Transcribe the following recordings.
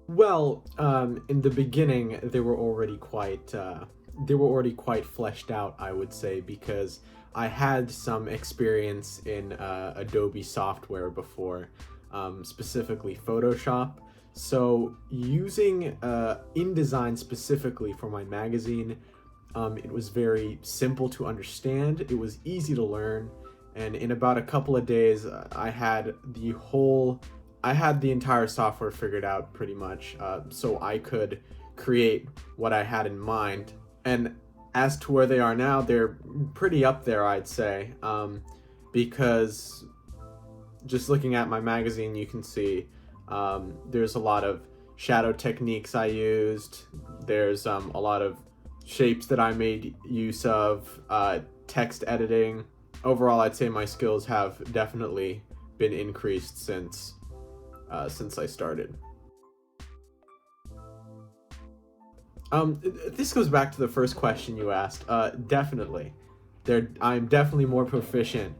Well, in the beginning, they were already quite fleshed out, I would say, because I had some experience in Adobe software before, specifically Photoshop. So using InDesign specifically for my magazine, it was very simple to understand. It was easy to learn, and in about a couple of days, I had the entire software figured out pretty much, so I could create what I had in mind. And as to where they are now, they're pretty up there, I'd say, because just looking at my magazine, you can see there's a lot of shadow techniques I used. There's a lot of shapes that I made use of, text editing. Overall, I'd say my skills have definitely been increased since I started. This goes back to the first question you asked. Definitely, I'm definitely more proficient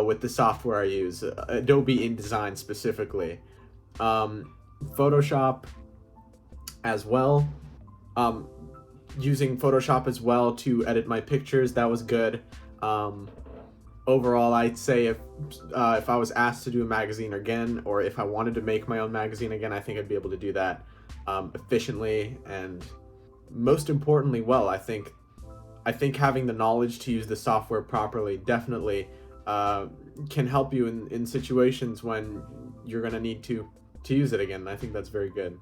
with the software I use, Adobe InDesign specifically, Photoshop as well. Using Photoshop as well to edit my pictures, that was good. Overall, I'd say if I was asked to do a magazine again, or if I wanted to make my own magazine again, I think I'd be able to do that efficiently and, most importantly, well. I think having the knowledge to use the software properly definitely can help you in situations when you're gonna need to use it again. I think that's very good.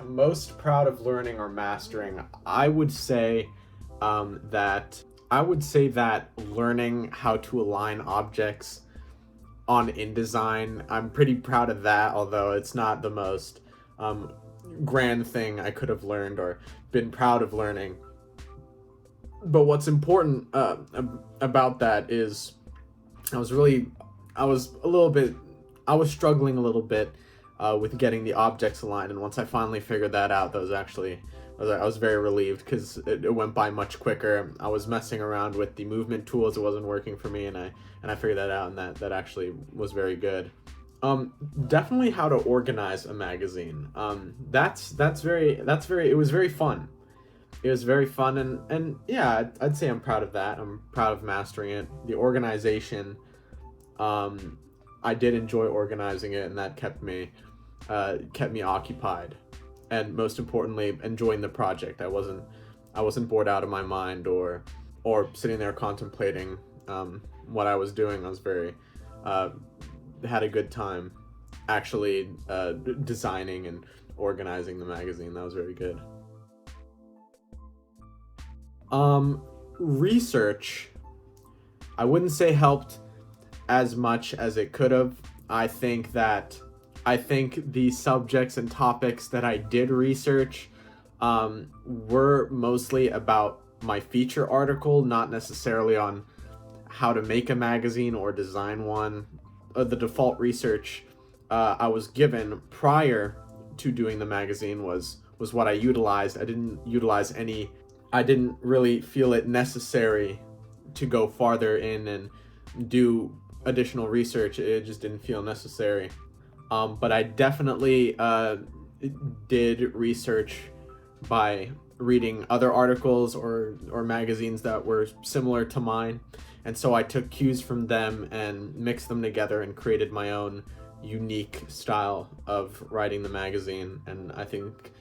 Most proud of learning or mastering, I would say that learning how to align objects on InDesign, I'm pretty proud of that, although it's not the most grand thing I could have learned or been proud of learning. But what's important about that is I was struggling a little bit with getting the objects aligned, and once I finally figured that out, I was very relieved because it went by much quicker. I was messing around with the movement tools; it wasn't working for me, and I figured that out, and that actually was very good. Definitely how to organize a magazine. It was very fun. It was very fun, and yeah, I'd say I'm proud of that. I'm proud of mastering it. The organization, I did enjoy organizing it, and that kept me occupied, and most importantly, enjoying the project. I wasn't bored out of my mind or sitting there contemplating what I was doing. I was very had a good time actually designing and organizing the magazine. That was very good. Research, I wouldn't say helped as much as it could have. I think the subjects and topics that I did research were mostly about my feature article, not necessarily on how to make a magazine or design one. The default research I was given prior to doing the magazine was what I utilized. I didn't really feel it necessary to go farther in and do additional research. It just didn't feel necessary. But I definitely did research by reading other articles or magazines that were similar to mine. And so I took cues from them and mixed them together and created my own unique style of writing the magazine. And I think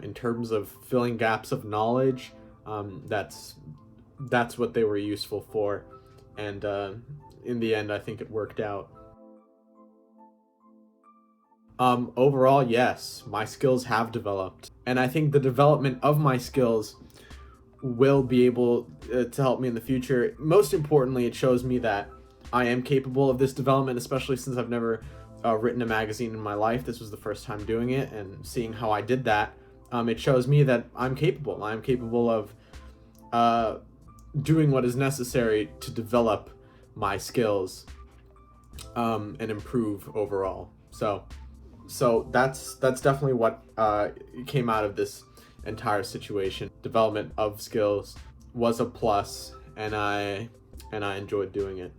in terms of filling gaps of knowledge, that's what they were useful for. And in the end, I think it worked out. Overall, yes, my skills have developed. And I think the development of my skills will be able to help me in the future. Most importantly, it shows me that I am capable of this development, especially since I've never written a magazine in my life. This was the first time doing it, and seeing how I did that, it shows me that I'm capable. I'm capable of doing what is necessary to develop my skills and improve overall. So that's definitely what came out of this entire situation. Development of skills was a plus, and I enjoyed doing it.